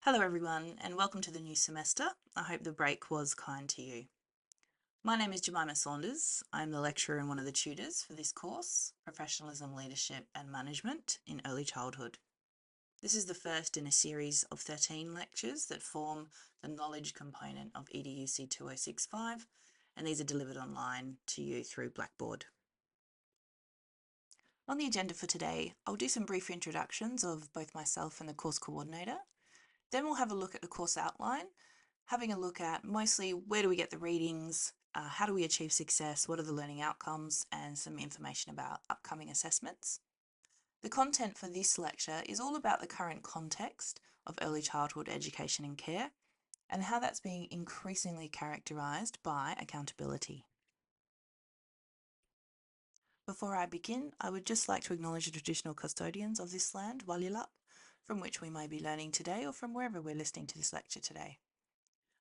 Hello everyone and welcome to the new semester. I hope the break was kind to you. My name is Jemima Saunders. I'm the lecturer and one of the tutors for this course, Professionalism, Leadership and Management in Early Childhood. This is the first in a series of 13 lectures that form the knowledge component of EDUC2065, and these are delivered online to you through Blackboard. On the agenda for today, I'll do some brief introductions of both myself and the course coordinator. Then we'll have a look at the course outline, having a look at mostly where do we get the readings, how do we achieve success, what are the learning outcomes, and some information about upcoming assessments. The content for this lecture is all about the current context of early childhood education and care, and how that's being increasingly characterised by accountability. Before I begin, I would just like to acknowledge the traditional custodians of this land, Walyalup, from which we may be learning today or from wherever we're listening to this lecture today.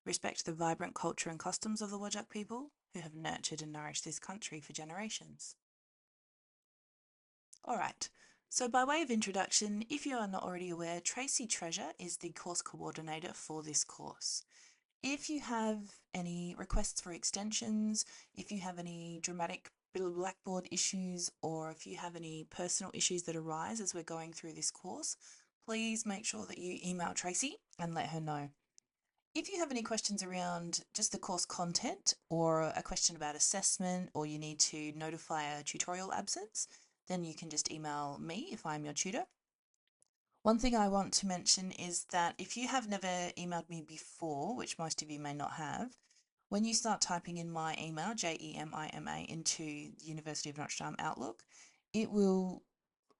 Respect the vibrant culture and customs of the Whadjuk people who have nurtured and nourished this country for generations. Alright, so by way of introduction, if you are not already aware, Tracy Treasure is the course coordinator for this course. If you have any requests for extensions, if you have any dramatic Blackboard issues, or if you have any personal issues that arise as we're going through this course, please make sure that you email Tracy and let her know. If you have any questions around just the course content or a question about assessment, or you need to notify a tutorial absence, then you can just email me if I'm your tutor. One thing I want to mention is that if you have never emailed me before, which most of you may not have, when you start typing in my email, JEMIMA, into the University of Notre Dame Outlook, it will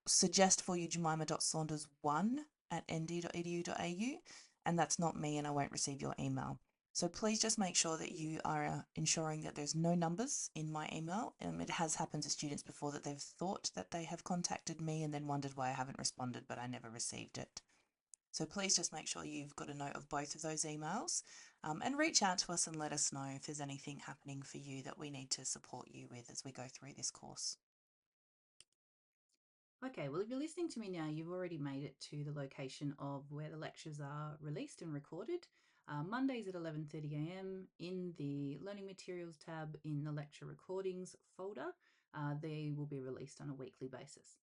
suggest for you jemima.saunders1@nd.edu.au, and that's not me, and I won't receive your email. So please just make sure that you are ensuring that there's no numbers in my email. It has happened to students before that they've thought that they have contacted me and then wondered why I haven't responded, but I never received it. So please just make sure you've got a note of both of those emails, and reach out to us and let us know if there's anything happening for you that we need to support you with as we go through this course. Okay, well, if you're listening to me now, you've already made it to the location of where the lectures are released and recorded. Mondays at 11:30 a.m. in the Learning Materials tab in the Lecture Recordings folder. They will be released on a weekly basis.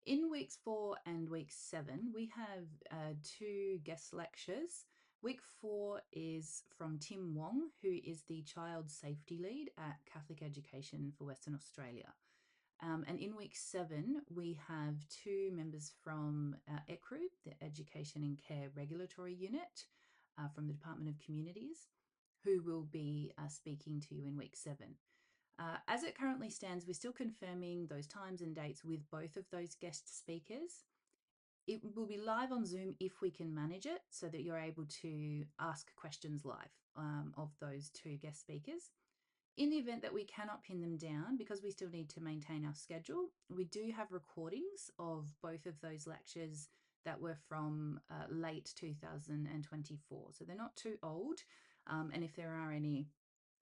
In weeks 4 and week 7, we have 2 guest lectures. Week 4 is from Tim Wong, who is the Child Safety Lead at Catholic Education for Western Australia. And in week 7, we have 2 members from ECRU, the Education and Care Regulatory Unit from the Department of Communities, who will be speaking to you in week 7. As it currently stands, we're still confirming those times and dates with both of those guest speakers. It will be live on Zoom if we can manage it, so that you're able to ask questions live of those 2 guest speakers. In the event that we cannot pin them down, because we still need to maintain our schedule, we do have recordings of both of those lectures that were from late 2024. So they're not too old. And if there are any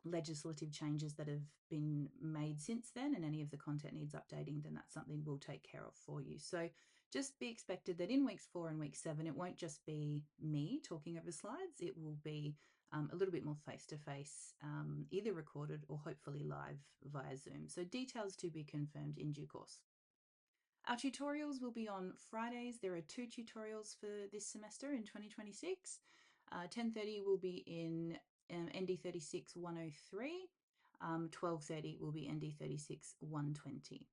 legislative changes that have been made since then and any of the content needs updating, then that's something we'll take care of for you. So just be expected that in weeks 4 and week 7, it won't just be me talking over slides. It will be a little bit more face-to-face, either recorded or hopefully live via Zoom. So details to be confirmed in due course. Our tutorials will be on Fridays. There are 2 tutorials for this semester in 2026. 10:30 will be in ND36 103. 12:30 will be ND36 120.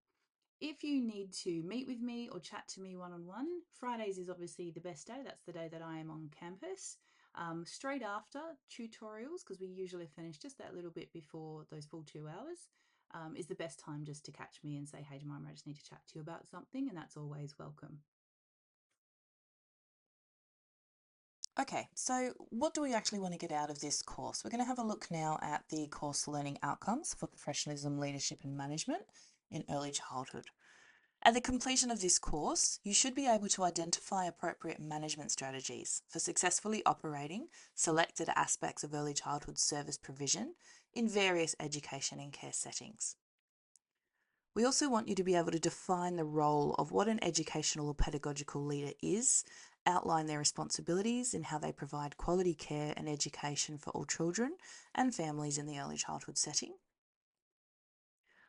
If you need to meet with me or chat to me one-on-one, Fridays is obviously the best day. That's the day that I am on campus. Straight after tutorials, because we usually finish just that little bit before those full 2 hours, is the best time just to catch me and say, hey, Jemima, I just need to chat to you about something, and that's always welcome. Okay, so what do we actually want to get out of this course? We're going to have a look now at the course learning outcomes for professionalism, leadership and management in early childhood. At the completion of this course, you should be able to identify appropriate management strategies for successfully operating selected aspects of early childhood service provision in various education and care settings. We also want you to be able to define the role of what an educational or pedagogical leader is outline their responsibilities in how they provide quality care and education for all children and families in the early childhood setting.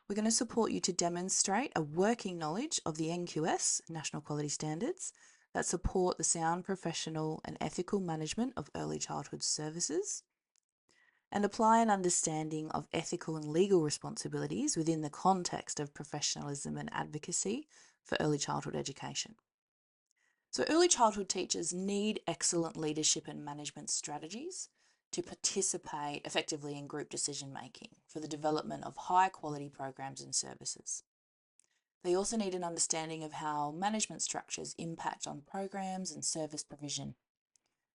We're going to support you to demonstrate a working knowledge of the NQS, National Quality Standards, that support the sound, professional and ethical management of early childhood services, and apply an understanding of ethical and legal responsibilities within the context of professionalism and advocacy for early childhood education. So early childhood teachers need excellent leadership and management strategies to participate effectively in group decision making for the development of high quality programs and services. They also need an understanding of how management structures impact on programs and service provision.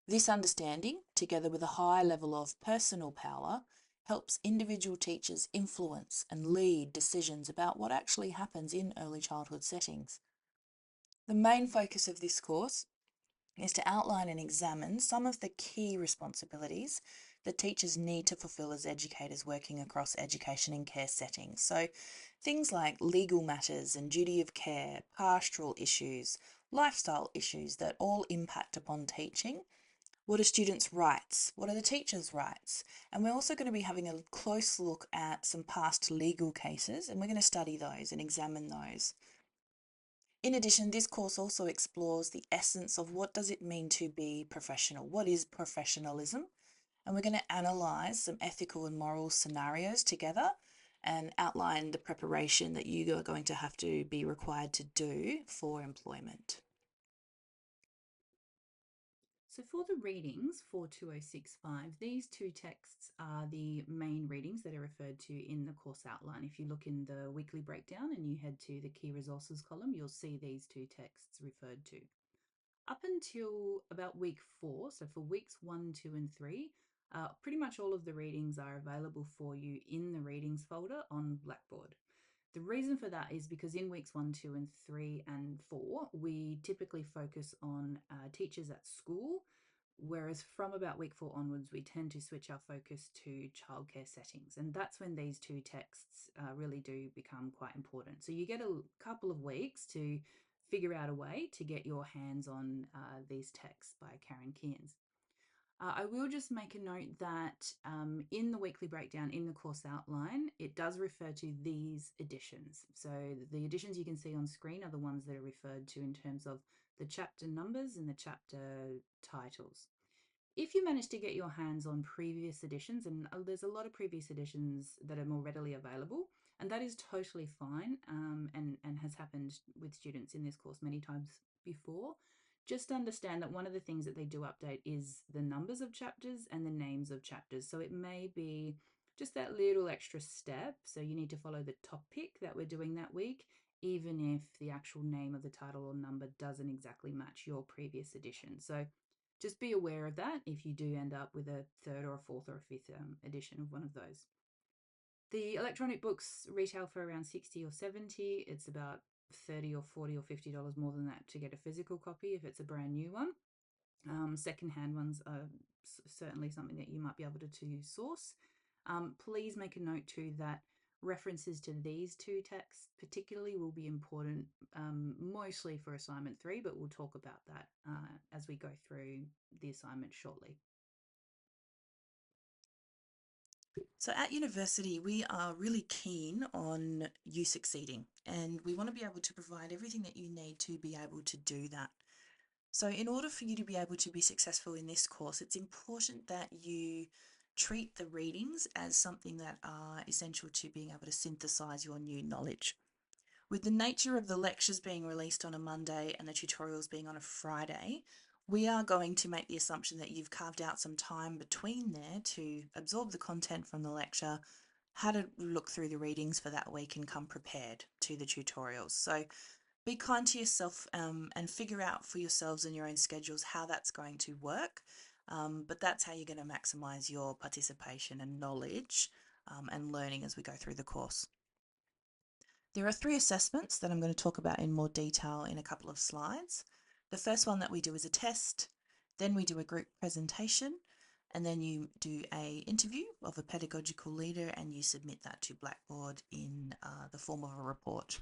This understanding, together with a high level of personal power, helps individual teachers influence and lead decisions about what actually happens in early childhood settings. The main focus of this course is to outline and examine some of the key responsibilities that teachers need to fulfill as educators working across education and care settings. So things like legal matters and duty of care, pastoral issues, lifestyle issues that all impact upon teaching. What are students' rights? What are the teachers' rights? And we're also going to be having a close look at some past legal cases, and we're going to study those and examine those. In addition, this course also explores the essence of what does it mean to be professional? What is professionalism? And we're going to analyse some ethical and moral scenarios together and outline the preparation that you are going to have to be required to do for employment. So for the readings for 2065, these two texts are the main readings that are referred to in the course outline. If you look in the weekly breakdown and you head to the key resources column, you'll see these two texts referred to. Up until about week 4, so for weeks 1, 2 and 3, pretty much all of the readings are available for you in the readings folder on Blackboard. The reason for that is because in weeks 1, 2 and 3 and 4, we typically focus on teachers at school, whereas from about week 4 onwards, we tend to switch our focus to childcare settings. And that's when these two texts really do become quite important. So you get a couple of weeks to figure out a way to get your hands on these texts by Karen Kearns. I will just make a note that in the weekly breakdown, in the course outline, it does refer to these editions. So the editions you can see on screen are the ones that are referred to in terms of the chapter numbers and the chapter titles. If you manage to get your hands on previous editions, and there's a lot of previous editions that are more readily available, and that is totally fine and has happened with students in this course many times before. Just understand that one of the things that they do update is the numbers of chapters and the names of chapters. So it may be just that little extra step. So you need to follow the topic that we're doing that week, even if the actual name of the title or number doesn't exactly match your previous edition. So just be aware of that if you do end up with a third or a fourth or a fifth edition of one of those. The electronic books retail for around 60 or 70. It's about 30 or 40 or $50 more than that to get a physical copy if it's a brand new one. Secondhand ones are certainly something that you might be able to source. Please make a note too that references to these two texts particularly will be important, mostly for assignment 3, but we'll talk about that as we go through the assignment shortly. So at university, we are really keen on you succeeding, and we want to be able to provide everything that you need to be able to do that. So in order for you to be able to be successful in this course, it's important that you treat the readings as something that are essential to being able to synthesize your new knowledge. With the nature of the lectures being released on a Monday and the tutorials being on a Friday, we are going to make the assumption that you've carved out some time between there to absorb the content from the lecture, how to look through the readings for that week and come prepared to the tutorials. So be kind to yourself and figure out for yourselves and your own schedules how that's going to work. But that's how you're going to maximize your participation and knowledge and learning as we go through the course. There are 3 assessments that I'm going to talk about in more detail in a couple of slides. The first one that we do is a test, then we do a group presentation, and then you do an interview of a pedagogical leader and you submit that to Blackboard in the form of a report.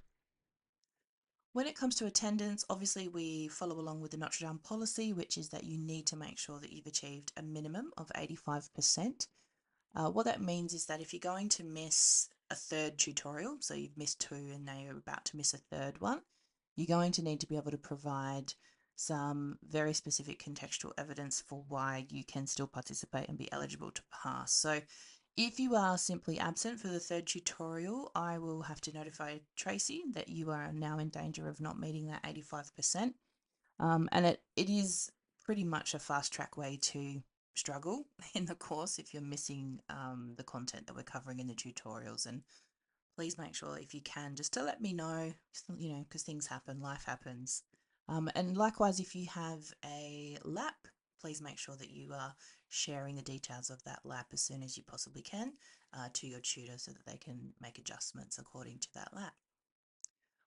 When it comes to attendance, obviously we follow along with the Notre Dame policy, which is that you need to make sure that you've achieved a minimum of 85%. What that means is that if you're going to miss a third tutorial, so you've missed two and now you're about to miss a third one, you're going to need to be able to provide some very specific contextual evidence for why you can still participate and be eligible to pass. So if you are simply absent for the third tutorial, I will have to notify Tracy that you are now in danger of not meeting that 85%. And it is pretty much a fast track way to struggle in the course if you're missing the content that we're covering in the tutorials. And please make sure if you can just to let me know, because things happen, life happens. And likewise, if you have a lap, please make sure that you are sharing the details of that lap as soon as you possibly can to your tutor so that they can make adjustments according to that lap.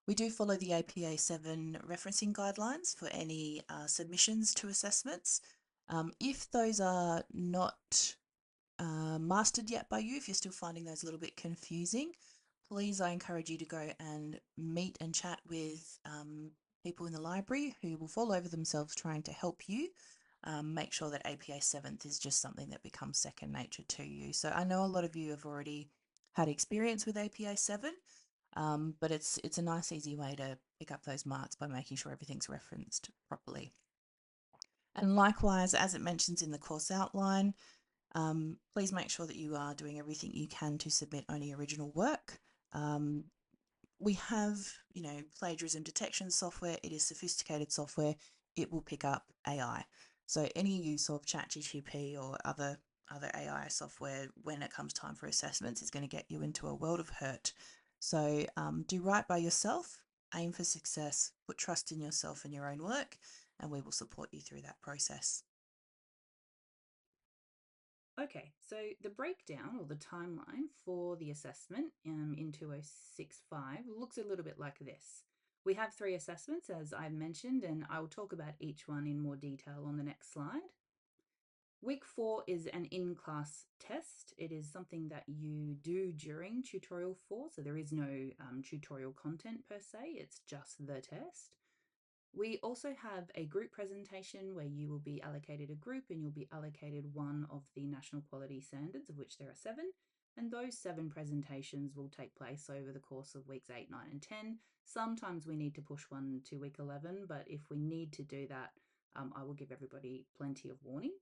We do follow the APA 7 referencing guidelines for any submissions to assessments. If those are not mastered yet by you, if you're still finding those a little bit confusing, please, I encourage you to go and meet and chat with people in the library who will fall over themselves trying to help you. Make sure that APA 7th is just something that becomes second nature to you. So I know a lot of you have already had experience with APA 7, but it's a nice, easy way to pick up those marks by making sure everything's referenced properly. And likewise, as it mentions in the course outline, please make sure that you are doing everything you can to submit only original work. We have, plagiarism detection software. It is sophisticated software. It will pick up AI. So any use of ChatGPT or other AI software when it comes time for assessments is going to get you into a world of hurt. So do right by yourself, aim for success, put trust in yourself and your own work, and we will support you through that process. Okay, so the breakdown or the timeline for the assessment in 2065 looks a little bit like this. We have 3 assessments, as I mentioned, and I will talk about each one in more detail on the next slide. Week 4 is an in-class test. It is something that you do during tutorial 4, so there is no tutorial content per se, it's just the test. We also have a group presentation where you will be allocated a group and you'll be allocated one of the national quality standards, of which there are 7. And those 7 presentations will take place over the course of weeks 8, 9, and 10. Sometimes we need to push one to week 11, but if we need to do that, I will give everybody plenty of warning.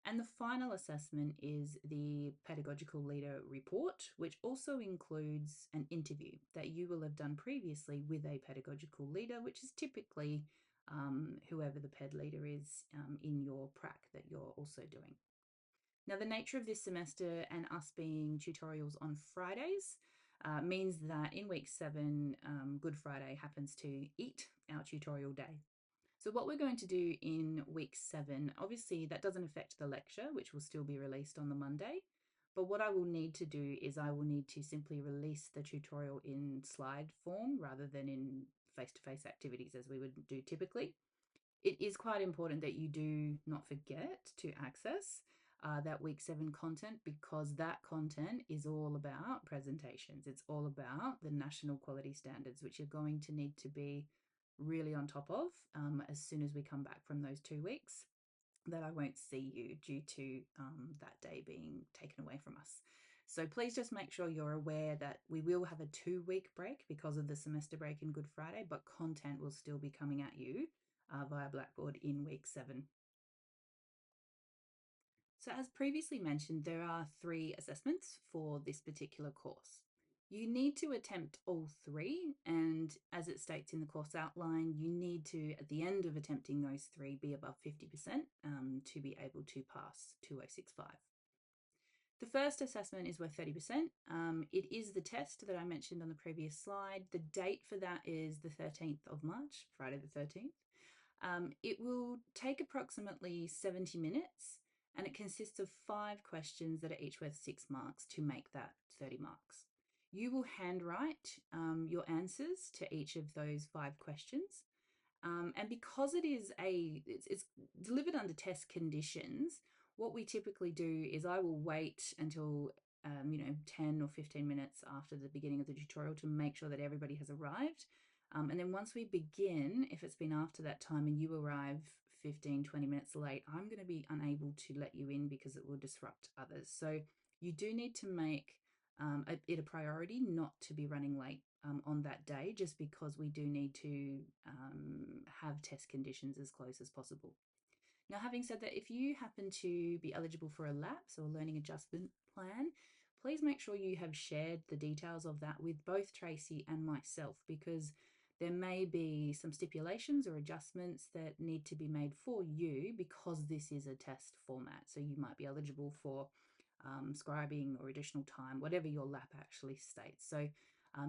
And the final assessment is the pedagogical leader report, which also includes an interview that you will have done previously with a pedagogical leader, which is typically whoever the ped leader is in your prac that you're also doing. Now, the nature of this semester and us being tutorials on Fridays means that in week 7, Good Friday happens to eat our tutorial day. So what we're going to do in week 7, obviously that doesn't affect the lecture, which will still be released on the Monday. But what I will need to do is I will need to simply release the tutorial in slide form rather than in face-to-face activities as we would do typically. It is quite important that you do not forget to access that week 7 content, because that content is all about presentations. It's all about the national quality standards, which you're going to need to be really on top of as soon as we come back from those 2 weeks that I won't see you due to that day being taken away from us. So please just make sure you're aware that we will have a 2-week break because of the semester break in Good Friday, but content will still be coming at you via Blackboard in week 7. So as previously mentioned, there are 3 assessments for this particular course. You need to attempt all 3, and as it states in the course outline, you need to, at the end of attempting those 3, be above 50% to be able to pass 2065. The first assessment is worth 30%. It is the test that I mentioned on the previous slide. The date for that is the 13th of March, Friday the 13th. It will take approximately 70 minutes, and it consists of 5 questions that are each worth 6 marks to make that 30 marks. You will handwrite your answers to each of those 5 questions. And because it's delivered under test conditions, what we typically do is I will wait until 10 or 15 minutes after the beginning of the tutorial to make sure that everybody has arrived. And then once we begin, if it's been after that time and you arrive 15, 20 minutes late, I'm going to be unable to let you in because it will disrupt others. So you do need to make it a priority not to be running late on that day, just because we do need to have test conditions as close as possible. Now, having said that, if you happen to be eligible for a LAPS or learning adjustment plan, please make sure you have shared the details of that with both Tracy and myself, because there may be some stipulations or adjustments that need to be made for you because this is a test format. So you might be eligible for scribing or additional time, whatever your LAP actually states. So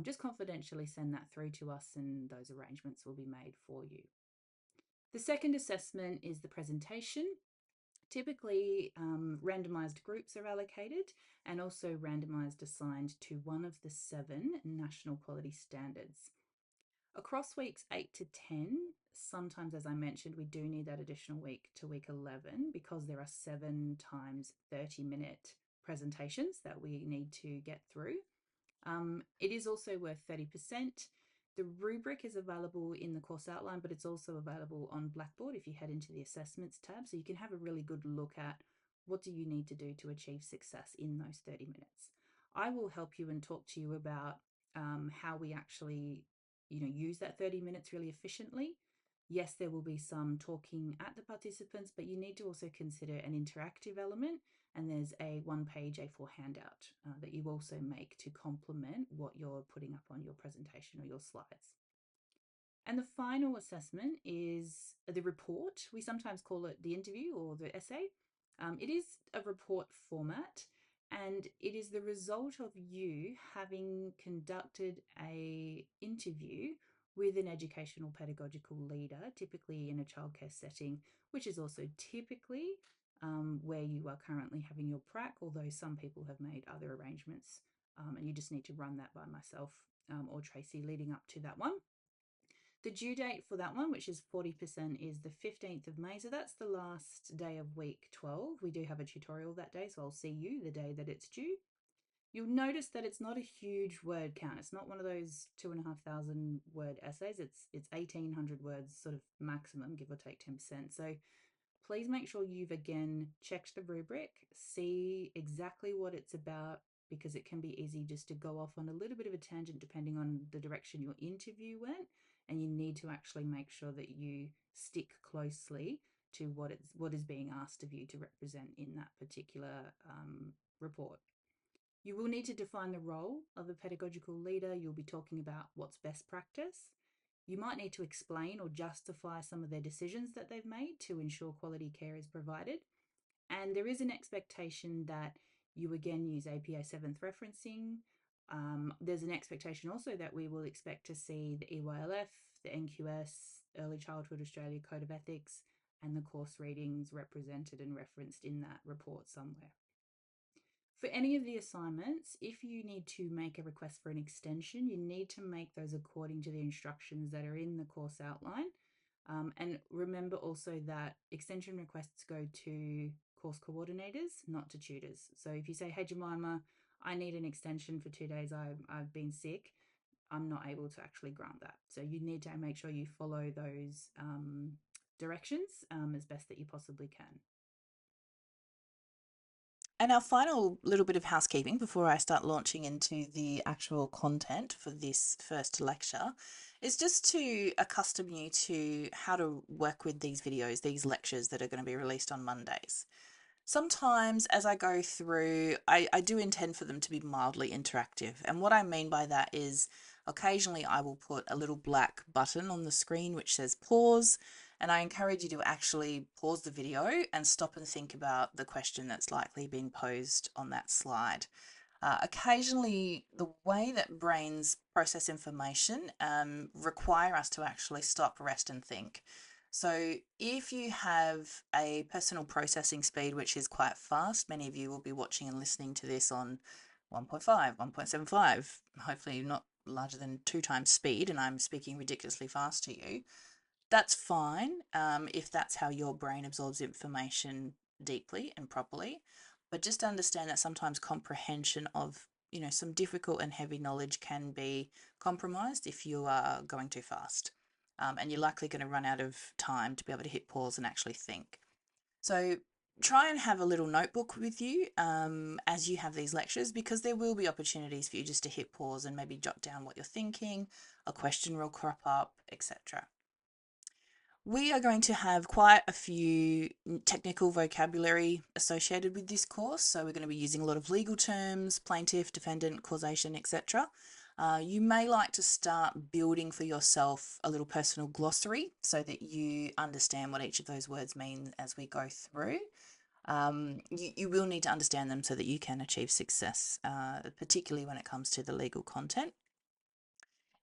just confidentially send that through to us and those arrangements will be made for you. The second assessment is the presentation. Typically, randomized groups are allocated and also randomized assigned to one of the 7 national quality standards. Across weeks 8 to 10, sometimes, as I mentioned, we do need that additional week to week 11 because there are 7 times 30-minute presentations that we need to get through. It is also worth 30%. The rubric is available in the course outline, but it's also available on Blackboard if you head into the assessments tab. So you can have a really good look at what do you need to do to achieve success in those 30 minutes. I will help you and talk to you about how we actually use that 30 minutes really efficiently. Yes, there will be some talking at the participants, but you need to also consider an interactive element, and there's a one-page A4 handout that you also make to complement what you're putting up on your presentation or your slides. And the final assessment is the report. We sometimes call it the interview or the essay. It is a report format, and it is the result of you having conducted a interview with an educational pedagogical leader, typically in a childcare setting, which is also typically where you are currently having your prac, although some people have made other arrangements, and you just need to run that by myself or Tracy leading up to that one. The due date for that one, which is 40%, is the 15th of May. So that's the last day of week 12. We do have a tutorial that day, so I'll see you the day that it's due. You'll notice that it's not a huge word count. It's not one of those 2,500 word essays. It's 1,800 words sort of maximum, give or take 10%. So please make sure you've again checked the rubric, see exactly what it's about, because it can be easy just to go off on a little bit of a tangent depending on the direction your interview went, and you need to actually make sure that you stick closely to what is being asked of you to represent in that particular report. You will need to define the role of a pedagogical leader. You'll be talking about what's best practice. You might need to explain or justify some of their decisions that they've made to ensure quality care is provided. And there is an expectation that you again use APA 7th referencing. There's an expectation also that we will expect to see the EYLF, the NQS, Early Childhood Australia Code of Ethics, and the course readings represented and referenced in that report somewhere. For any of the assignments, if you need to make a request for an extension, you need to make those according to the instructions that are in the course outline. And remember also that extension requests go to course coordinators, not to tutors. So if you say, hey, Jemima, I need an extension for 2 days, I've been sick, I'm not able to actually grant that. So you need to make sure you follow those directions as best that you possibly can. And our final little bit of housekeeping before I start launching into the actual content for this first lecture is just to accustom you to how to work with these videos, these lectures that are going to be released on Mondays. Sometimes as I go through, I do intend for them to be mildly interactive. And what I mean by that is occasionally I will put a little black button on the screen which says pause, and I encourage you to actually pause the video and stop and think about the question that's likely being posed on that slide. Occasionally, the way that brains process information require us to actually stop, rest and think. So if you have a personal processing speed which is quite fast, many of you will be watching and listening to this on 1.5, 1.75, hopefully not larger than 2 times speed, and I'm speaking ridiculously fast to you. That's fine if that's how your brain absorbs information deeply and properly. But just understand that sometimes comprehension of some difficult and heavy knowledge can be compromised if you are going too fast. And you're likely going to run out of time to be able to hit pause and actually think. So try and have a little notebook with you as you have these lectures, because there will be opportunities for you just to hit pause and maybe jot down what you're thinking, a question will crop up, etc. We are going to have quite a few technical vocabulary associated with this course. So we're going to be using a lot of legal terms, plaintiff, defendant, causation, etc. You may like to start building for yourself a little personal glossary so that you understand what each of those words mean as we go through. You will need to understand them so that you can achieve success, particularly when it comes to the legal content.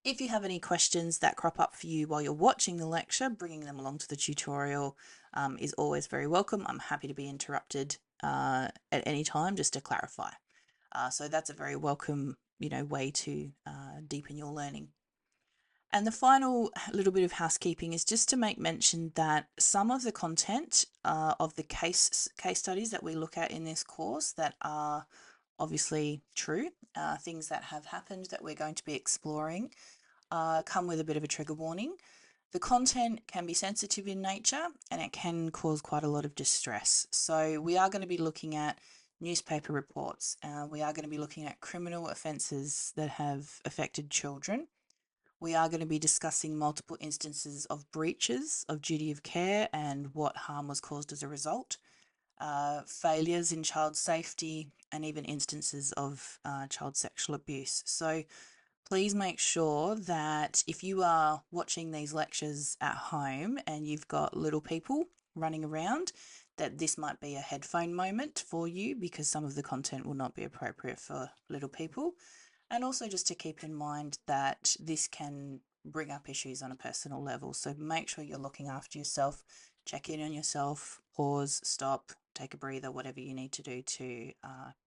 If you have any questions that crop up for you while you're watching the lecture, bringing them along to the tutorial is always very welcome. I'm happy to be interrupted at any time just to clarify. So that's a very welcome, way to deepen your learning. And the final little bit of housekeeping is just to make mention that some of the content of the case studies that we look at in this course that are obviously true, things that have happened that we're going to be exploring, come with a bit of a trigger warning. The content can be sensitive in nature and it can cause quite a lot of distress. So we are going to be looking at newspaper reports. We are going to be looking at criminal offences that have affected children. We are going to be discussing multiple instances of breaches of duty of care and what harm was caused as a result, failures in child safety, and even instances of child sexual abuse. So please make sure that if you are watching these lectures at home and you've got little people running around, that this might be a headphone moment for you, because some of the content will not be appropriate for little people. And also just to keep in mind that this can bring up issues on a personal level. So make sure you're looking after yourself, check in on yourself, pause, stop, take a breather, whatever you need to do to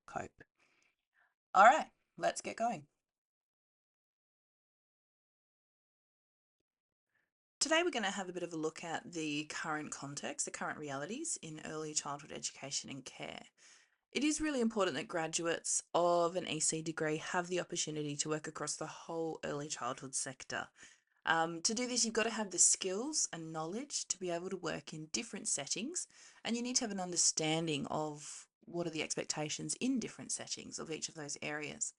cope. All right, let's get going. Today we're going to have a bit of a look at the current context, the current realities in early childhood education and care. It is really important that graduates of an EC degree have the opportunity to work across the whole early childhood sector. To do this, you've got to have the skills and knowledge to be able to work in different settings, and you need to have an understanding of what are the expectations in different settings of each of those areas.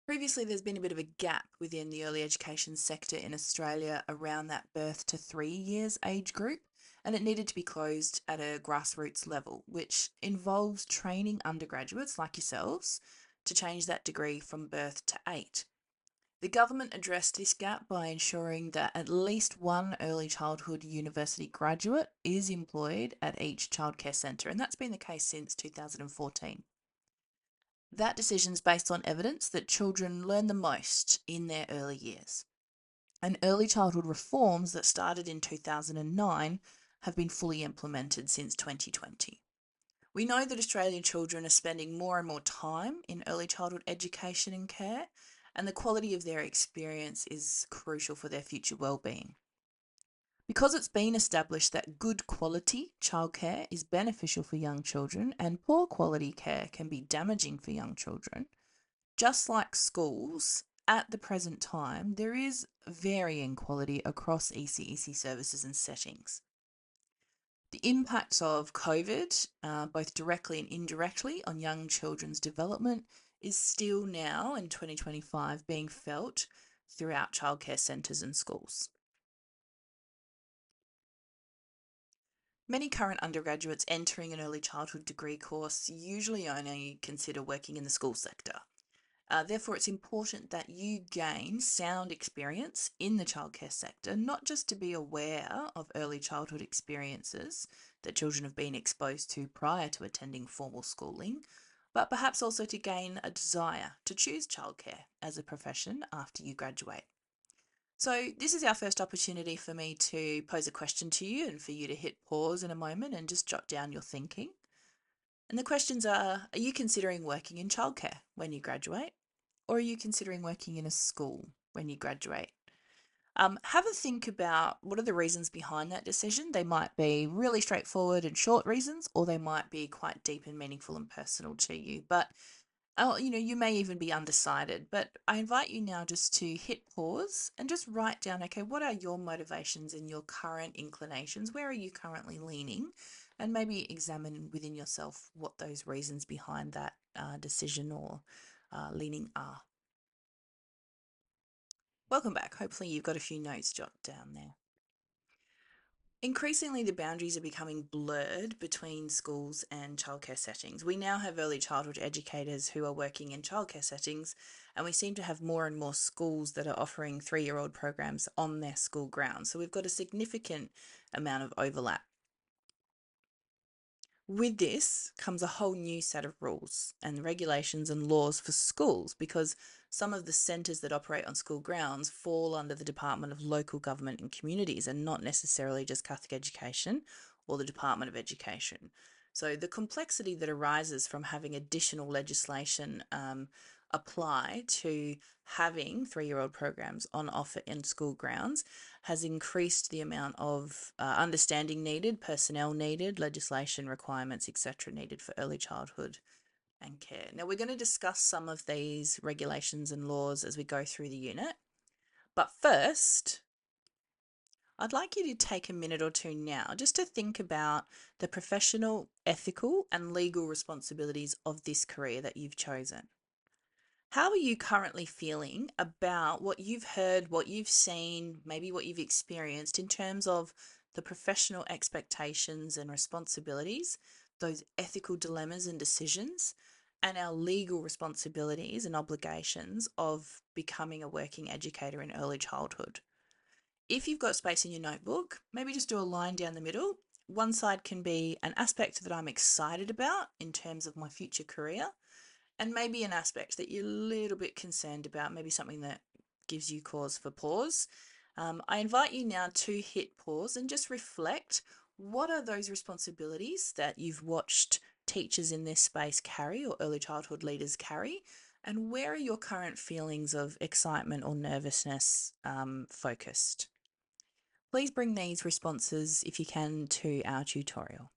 Previously, there's been a bit of a gap within the early education sector in Australia around that birth to 3 years age group, and it needed to be closed at a grassroots level, which involves training undergraduates like yourselves to change that degree from birth to 8. The government addressed this gap by ensuring that at least one early childhood university graduate is employed at each childcare centre, and that's been the case since 2014. That decision is based on evidence that children learn the most in their early years. And early childhood reforms that started in 2009 have been fully implemented since 2020. We know that Australian children are spending more and more time in early childhood education and care, and the quality of their experience is crucial for their future well-being. Because it's been established that good quality childcare is beneficial for young children and poor quality care can be damaging for young children, just like schools, at the present time, there is varying quality across ECEC services and settings. The impacts of COVID, both directly and indirectly, on young children's development is still now in 2025 being felt throughout childcare centres and schools. Many current undergraduates entering an early childhood degree course usually only consider working in the school sector. Therefore, it's important that you gain sound experience in the childcare sector, not just to be aware of early childhood experiences that children have been exposed to prior to attending formal schooling, but perhaps also to gain a desire to choose childcare as a profession after you graduate. So this is our first opportunity for me to pose a question to you and for you to hit pause in a moment and just jot down your thinking. And the questions are you considering working in childcare when you graduate? Or are you considering working in a school when you graduate? Have a think about what are the reasons behind that decision. They might be really straightforward and short reasons, or they might be quite deep and meaningful and personal to you. But Oh, you may even be undecided, but I invite you now just to hit pause and just write down, okay, what are your motivations and your current inclinations? Where are you currently leaning? And maybe examine within yourself what those reasons behind that decision or leaning are. Welcome back. Hopefully, you've got a few notes jotted down there. Increasingly, the boundaries are becoming blurred between schools and childcare settings. We now have early childhood educators who are working in childcare settings, and we seem to have more and more schools that are offering 3-year-old programs on their school grounds. So we've got a significant amount of overlap. With this comes a whole new set of rules and regulations and laws for schools, because some of the centres that operate on school grounds fall under the Department of Local Government and Communities and not necessarily just Catholic Education or the Department of Education. So the complexity that arises from having additional legislation apply to having 3-year-old programs on offer in school grounds has increased the amount of understanding needed, personnel needed, legislation requirements, etc., needed for early childhood and care. Now, we're going to discuss some of these regulations and laws as we go through the unit. But first, I'd like you to take a minute or two now just to think about the professional, ethical, and legal responsibilities of this career that you've chosen. How are you currently feeling about what you've heard, what you've seen, maybe what you've experienced in terms of the professional expectations and responsibilities, those ethical dilemmas and decisions, and our legal responsibilities and obligations of becoming a working educator in early childhood? If you've got space in your notebook, maybe just do a line down the middle. One side can be an aspect that I'm excited about in terms of my future career, and maybe an aspect that you're a little bit concerned about, maybe something that gives you cause for pause. I invite you now to hit pause and just reflect. What are those responsibilities that you've watched teachers in this space carry or early childhood leaders carry? And where are your current feelings of excitement or nervousness focused? Please bring these responses, if you can, to our tutorial.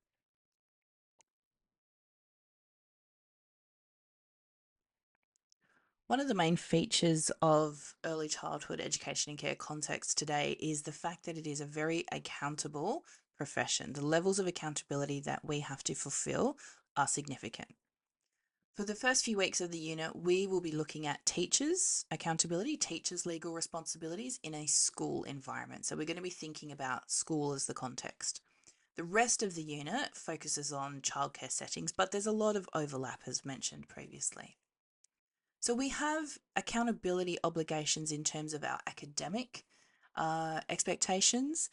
One of the main features of early childhood education and care context today is the fact that it is a very accountable profession. The levels of accountability that we have to fulfill are significant. For the first few weeks of the unit, we will be looking at teachers' accountability, teachers' legal responsibilities in a school environment. So we're going to be thinking about school as the context. The rest of the unit focuses on childcare settings, but there's a lot of overlap as mentioned previously. So we have accountability obligations in terms of our academic expectations,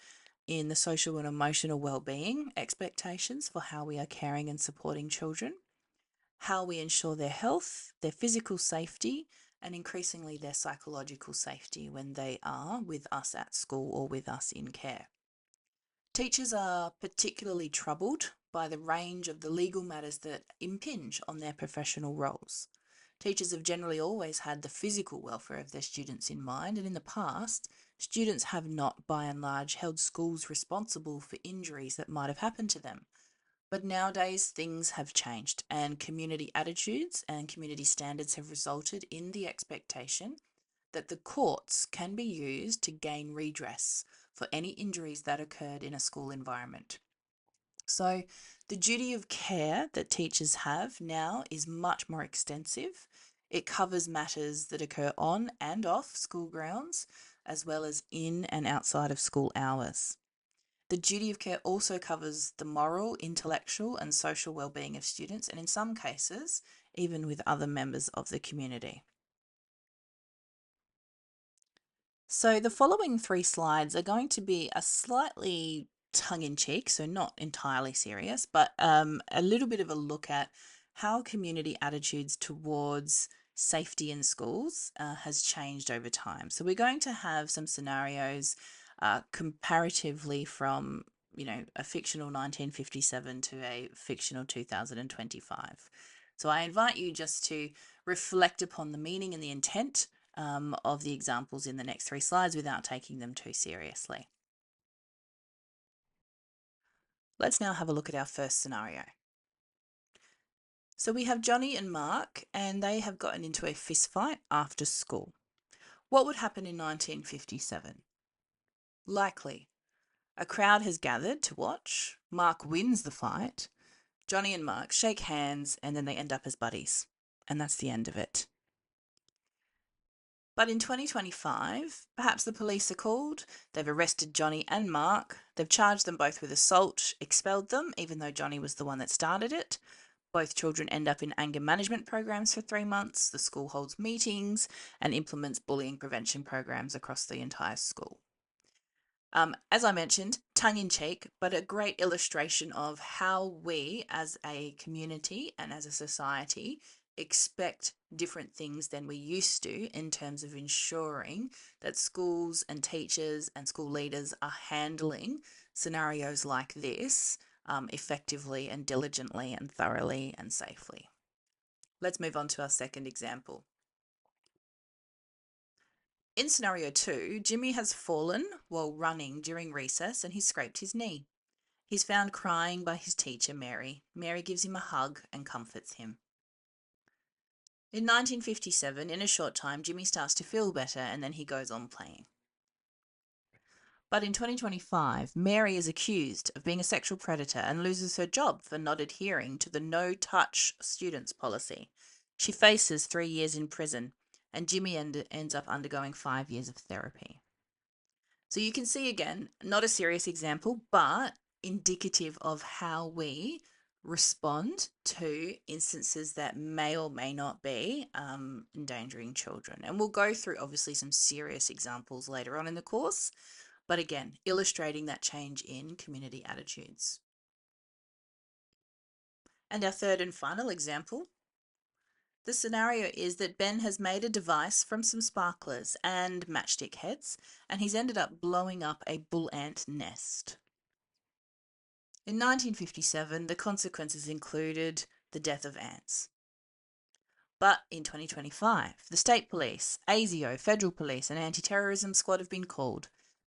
in the social and emotional well-being expectations for how we are caring and supporting children, how we ensure their health, their physical safety, and increasingly their psychological safety when they are with us at school or with us in care. Teachers are particularly troubled by the range of the legal matters that impinge on their professional roles. Teachers have generally always had the physical welfare of their students in mind, and in the past, students have not, by and large, held schools responsible for injuries that might have happened to them. But nowadays, things have changed, and community attitudes and community standards have resulted in the expectation that the courts can be used to gain redress for any injuries that occurred in a school environment. So, the duty of care that teachers have now is much more extensive. It covers matters that occur on and off school grounds, as well as in and outside of school hours. The duty of care also covers the moral, intellectual, and social well-being of students, and in some cases, even with other members of the community. So the following 3 slides are going to be a slightly tongue-in-cheek, so not entirely serious, but a little bit of a look at how community attitudes towards safety in schools has changed over time. So we're going to have some scenarios comparatively from a fictional 1957 to a fictional 2025. So I invite you just to reflect upon the meaning and the intent of the examples in the next 3 slides without taking them too seriously. Let's now have a look at our first scenario. So we have Johnny and Mark, and they have gotten into a fist fight after school. What would happen in 1957? Likely, a crowd has gathered to watch. Mark wins the fight. Johnny and Mark shake hands, and then they end up as buddies. And that's the end of it. But in 2025, perhaps the police are called. They've arrested Johnny and Mark. They've charged them both with assault, expelled them, even though Johnny was the one that started it. Both children end up in anger management programs for 3 months. The school holds meetings and implements bullying prevention programs across the entire school. As I mentioned, tongue in cheek, but a great illustration of how we as a community and as a society expect different things than we used to in terms of ensuring that schools and teachers and school leaders are handling scenarios like this effectively and diligently and thoroughly and safely. Let's move on to our second example. In scenario 2, Jimmy has fallen while running during recess and he scraped his knee. He's found crying by his teacher, Mary. Mary gives him a hug and comforts him. In 1957, in a short time, Jimmy starts to feel better and then he goes on playing. But in 2025, Mary is accused of being a sexual predator and loses her job for not adhering to the no touch students policy. She faces 3 years in prison, and Jimmy ends up undergoing 5 years of therapy. So you can see again, not a serious example, but indicative of how we respond to instances that may or may not be endangering children. And we'll go through obviously some serious examples later on in the course, but again, illustrating that change in community attitudes. And our third and final example. The scenario is that Ben has made a device from some sparklers and matchstick heads, and he's ended up blowing up a bull ant nest. In 1957, the consequences included the death of ants. But in 2025, the state police, ASIO, federal police, and anti-terrorism squad have been called.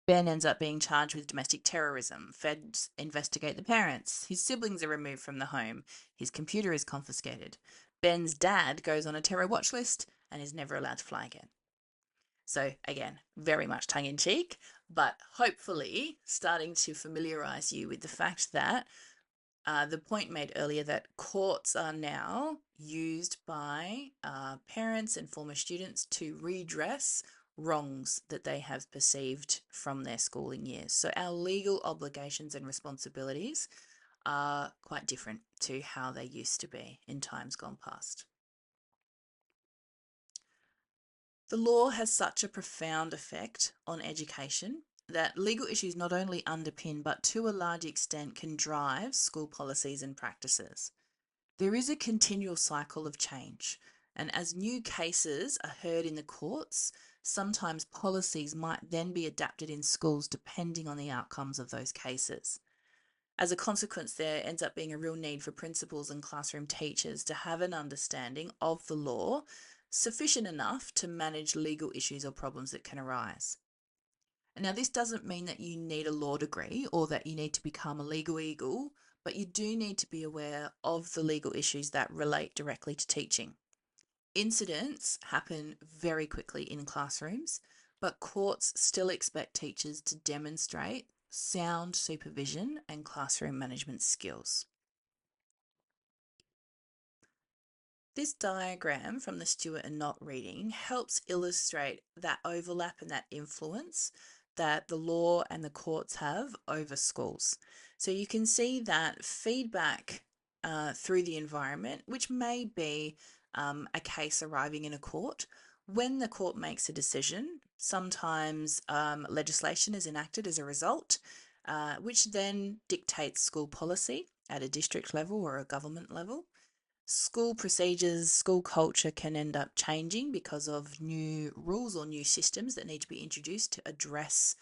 Ben ends up being charged with domestic terrorism. Feds investigate the parents. His siblings are removed from the home. His computer is confiscated. Ben's dad goes on a terror watch list and is never allowed to fly again. So again, very much tongue in cheek, but hopefully starting to familiarise you with the fact that the point made earlier that courts are now used by parents and former students to redress wrongs that they have perceived from their schooling years. So our legal obligations and responsibilities are quite different to how they used to be in times gone past. The law has such a profound effect on education that legal issues not only underpin but to a large extent can drive school policies and practices. There is a continual cycle of change, and as new cases are heard in the courts, sometimes policies might then be adapted in schools depending on the outcomes of those cases. As a consequence, there ends up being a real need for principals and classroom teachers to have an understanding of the law sufficient enough to manage legal issues or problems that can arise. Now, this doesn't mean that you need a law degree or that you need to become a legal eagle, but you do need to be aware of the legal issues that relate directly to teaching. Incidents happen very quickly in classrooms, but courts still expect teachers to demonstrate sound supervision and classroom management skills. This diagram from the Stewart and Knott reading helps illustrate that overlap and that influence that the law and the courts have over schools. So you can see that feedback through the environment, which may be a case arriving in a court, when the court makes a decision, sometimes legislation is enacted as a result, which then dictates school policy at a district level or a government level. School procedures, school culture can end up changing because of new rules or new systems that need to be introduced to address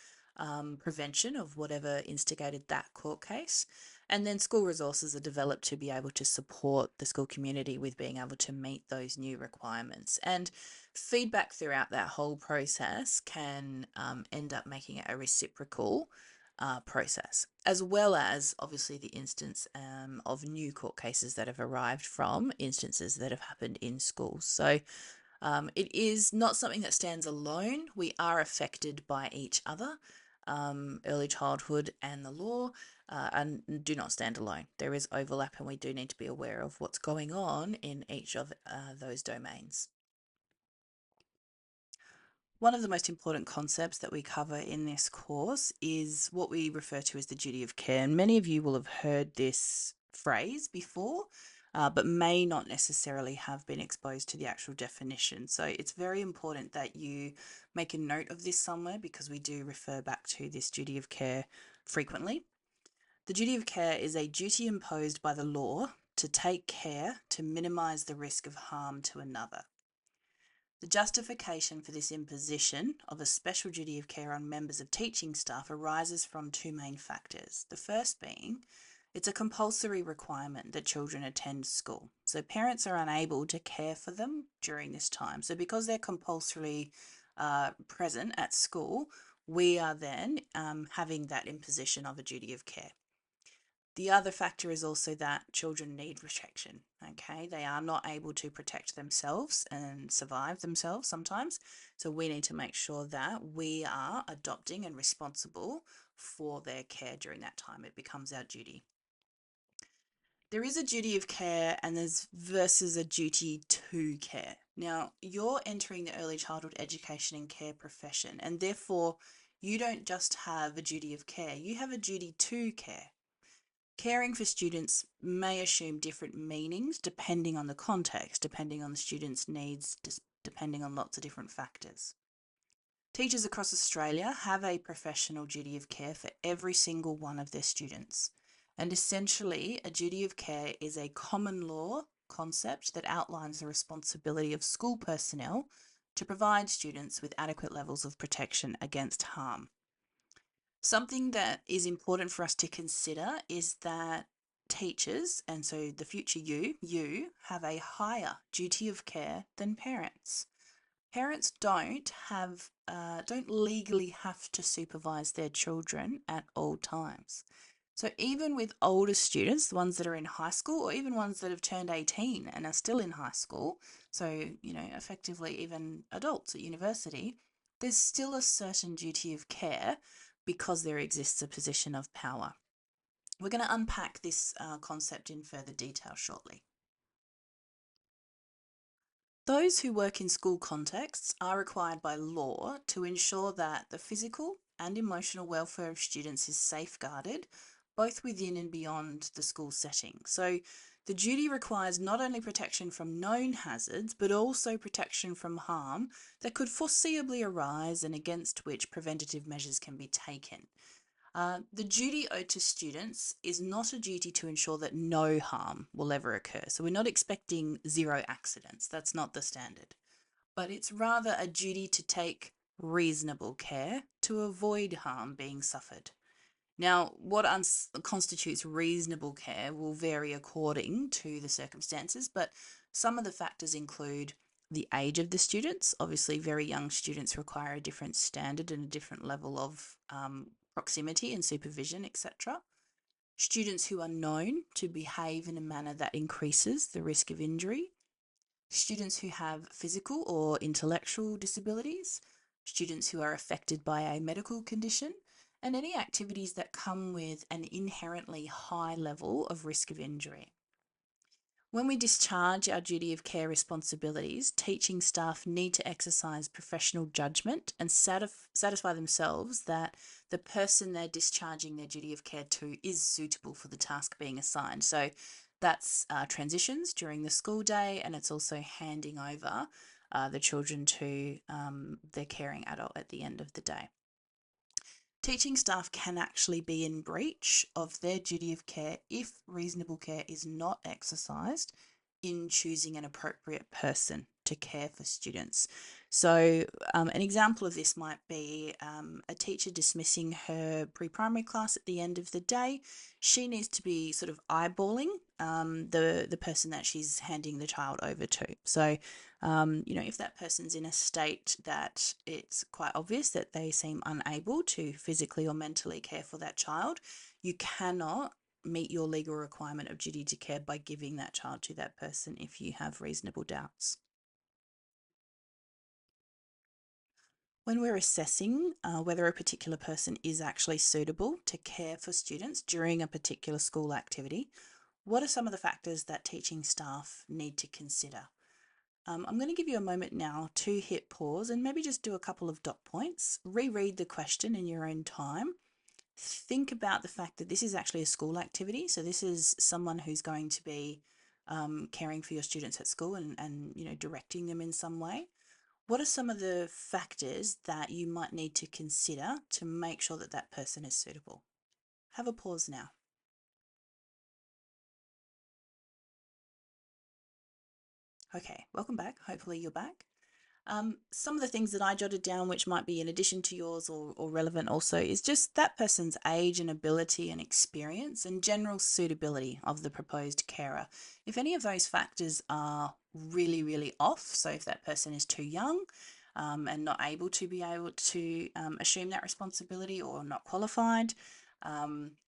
prevention of whatever instigated that court case. And then school resources are developed to be able to support the school community with being able to meet those new requirements. And feedback throughout that whole process can end up making it a reciprocal process, as well as obviously the instance of new court cases that have arrived from instances that have happened in schools. So it is not something that stands alone. We are affected by each other. Early childhood and the law and do not stand alone. There is overlap, and we do need to be aware of what's going on in each of those domains. One of the most important concepts that we cover in this course is what we refer to as the duty of care. And many of you will have heard this phrase before, but may not necessarily have been exposed to the actual definition. So it's very important that you make a note of this somewhere, because we do refer back to this duty of care frequently. The duty of care is a duty imposed by the law to take care to minimise the risk of harm to another. The justification for this imposition of a special duty of care on members of teaching staff arises from two main factors. The first being, it's a compulsory requirement that children attend school. So parents are unable to care for them during this time. So because they're compulsorily present at school, we are then having that imposition of a duty of care. The other factor is also that children need protection, okay? They are not able to protect themselves and survive themselves sometimes. So we need to make sure that we are adopting and responsible for their care during that time. It becomes our duty. There is a duty of care and there's versus a duty to care. Now, you're entering the early childhood education and care profession, and therefore you don't just have a duty of care, you have a duty to care. Caring for students may assume different meanings depending on the context, depending on the student's needs, depending on lots of different factors. Teachers across Australia have a professional duty of care for every single one of their students. And essentially, a duty of care is a common law concept that outlines the responsibility of school personnel to provide students with adequate levels of protection against harm. Something that is important for us to consider is that teachers, and so the future you have a higher duty of care than parents. Parents don't legally have to supervise their children at all times. So even with older students, the ones that are in high school, or even ones that have turned 18 and are still in high school, so, effectively even adults at university, there's still a certain duty of care because there exists a position of power. We're going to unpack this concept in further detail shortly. Those who work in school contexts are required by law to ensure that the physical and emotional welfare of students is safeguarded, both within and beyond the school setting. So the duty requires not only protection from known hazards, but also protection from harm that could foreseeably arise and against which preventative measures can be taken. The duty owed to students is not a duty to ensure that no harm will ever occur. So we're not expecting zero accidents. That's not the standard. But it's rather a duty to take reasonable care to avoid harm being suffered. Now, what constitutes reasonable care will vary according to the circumstances, but some of the factors include the age of the students. Obviously, very young students require a different standard and a different level of proximity and supervision, etc. Students who are known to behave in a manner that increases the risk of injury. Students who have physical or intellectual disabilities. Students who are affected by a medical condition, and any activities that come with an inherently high level of risk of injury. When we discharge our duty of care responsibilities, teaching staff need to exercise professional judgment and satisfy themselves that the person they're discharging their duty of care to is suitable for the task being assigned. So that's transitions during the school day, and it's also handing over the children to their caring adult at the end of the day. Teaching staff can actually be in breach of their duty of care if reasonable care is not exercised in choosing an appropriate person to care for students. So an example of this might be a teacher dismissing her pre-primary class at the end of the day. She needs to be sort of eyeballing the person that she's handing the child over to. So, if that person's in a state that it's quite obvious that they seem unable to physically or mentally care for that child, you cannot meet your legal requirement of duty to care by giving that child to that person if you have reasonable doubts. When we're assessing whether a particular person is actually suitable to care for students during a particular school activity, what are some of the factors that teaching staff need to consider? I'm going to give you a moment now to hit pause and maybe just do a couple of dot points, reread the question in your own time. Think about the fact that this is actually a school activity. So this is someone who's going to be caring for your students at school and directing them in some way. What are some of the factors that you might need to consider to make sure that that person is suitable? Have a pause now. Okay, welcome back. Hopefully you're back. Some of the things that I jotted down, which might be in addition to yours or relevant also, is just that person's age and ability and experience and general suitability of the proposed carer. If any of those factors are really, really off, so if that person is too young and not able to assume that responsibility or not qualified,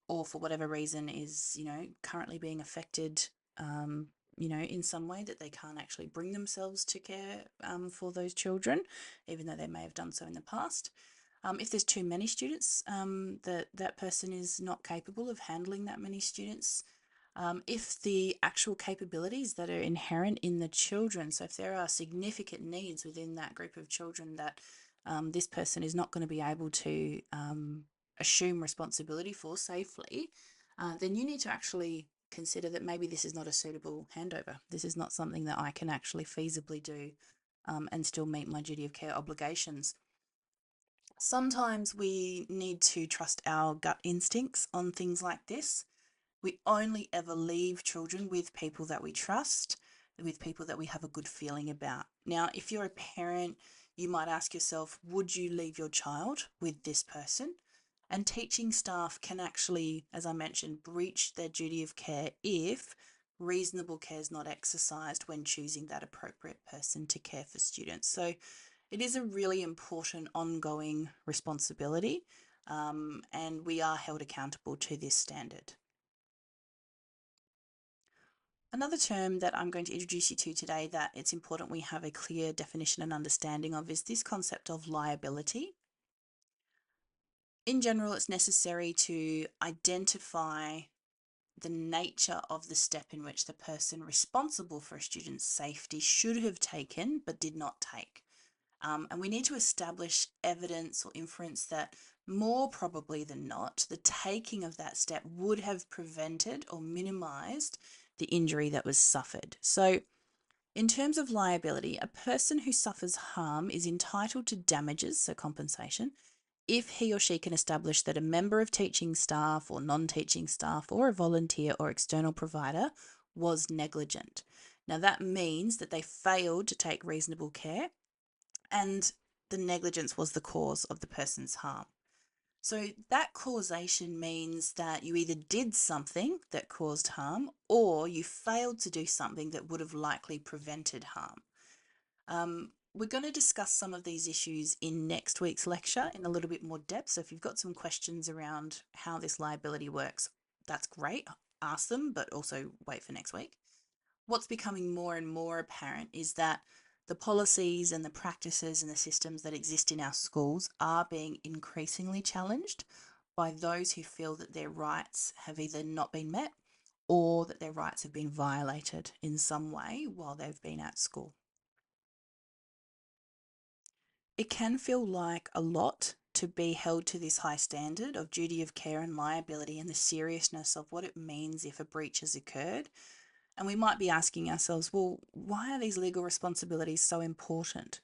or for whatever reason is, currently being affected in some way that they can't actually bring themselves to care for those children, even though they may have done so in the past. If there's too many students, that person is not capable of handling that many students. If the actual capabilities that are inherent in the children, so if there are significant needs within that group of children that this person is not going to be able to assume responsibility for safely, then you need to actually consider that maybe this is not a suitable handover. This is not something that I can actually feasibly do and still meet my duty of care obligations. Sometimes we need to trust our gut instincts on things like this. We only ever leave children with people that we trust, with people that we have a good feeling about. Now, if you're a parent, you might ask yourself, would you leave your child with this person? And teaching staff can actually, as I mentioned, breach their duty of care if reasonable care is not exercised when choosing that appropriate person to care for students. So it is a really important ongoing responsibility, and we are held accountable to this standard. Another term that I'm going to introduce you to today that it's important we have a clear definition and understanding of is this concept of liability. In general, it's necessary to identify the nature of the step in which the person responsible for a student's safety should have taken but did not take. And we need to establish evidence or inference that more probably than not, the taking of that step would have prevented or minimised the injury that was suffered. So in terms of liability, a person who suffers harm is entitled to damages, so compensation, if he or she can establish that a member of teaching staff or non-teaching staff or a volunteer or external provider was negligent. Now that means that they failed to take reasonable care and the negligence was the cause of the person's harm. So that causation means that you either did something that caused harm or you failed to do something that would have likely prevented harm. We're going to discuss some of these issues in next week's lecture in a little bit more depth. So if you've got some questions around how this liability works, that's great. Ask them, but also wait for next week. What's becoming more and more apparent is that the policies and the practices and the systems that exist in our schools are being increasingly challenged by those who feel that their rights have either not been met or that their rights have been violated in some way while they've been at school. It can feel like a lot to be held to this high standard of duty of care and liability and the seriousness of what it means if a breach has occurred. And we might be asking ourselves, well, why are these legal responsibilities so important?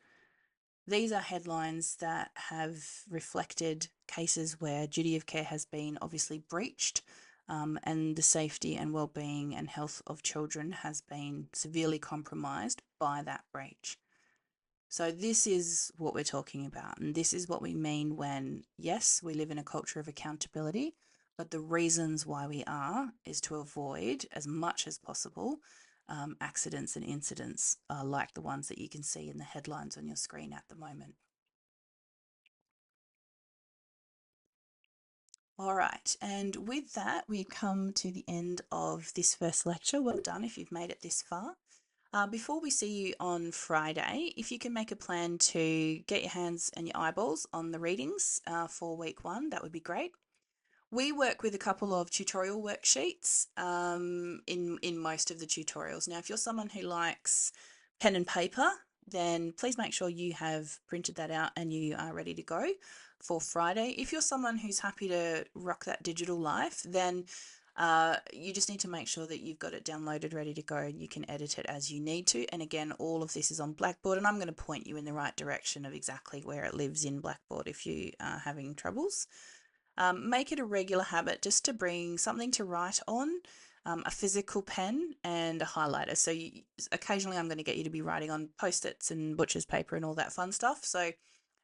These are headlines that have reflected cases where duty of care has been obviously breached, and the safety and well-being and health of children has been severely compromised by that breach. So this is what we're talking about, and this is what we mean when, yes, we live in a culture of accountability, but the reasons why we are is to avoid as much as possible accidents and incidents like the ones that you can see in the headlines on your screen at the moment. All right, and with that, we've come to the end of this first lecture. Well done if you've made it this far. Before we see you on Friday, if you can make a plan to get your hands and your eyeballs on the readings for week 1, that would be great. We work with a couple of tutorial worksheets in most of the tutorials. Now, if you're someone who likes pen and paper, then please make sure you have printed that out and you are ready to go for Friday. If you're someone who's happy to rock that digital life, then you just need to make sure that you've got it downloaded, ready to go, and you can edit it as you need to. And again, all of this is on Blackboard, and I'm going to point you in the right direction of exactly where it lives in Blackboard if you are having troubles. Make it a regular habit just to bring something to write on, a physical pen and a highlighter. So occasionally I'm going to get you to be writing on post-its and butcher's paper and all that fun stuff. So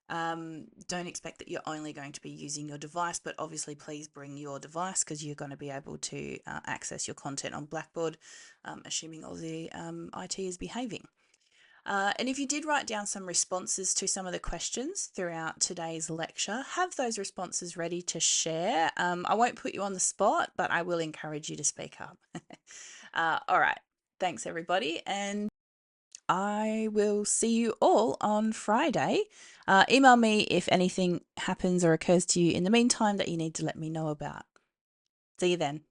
don't expect that you're only going to be using your device, but obviously please bring your device because you're going to be able to access your content on Blackboard, assuming all the IT is behaving. And if you did write down some responses to some of the questions throughout today's lecture, have those responses ready to share. I won't put you on the spot, but I will encourage you to speak up. All right. Thanks, everybody. And I will see you all on Friday. Email me if anything happens or occurs to you in the meantime that you need to let me know about. See you then.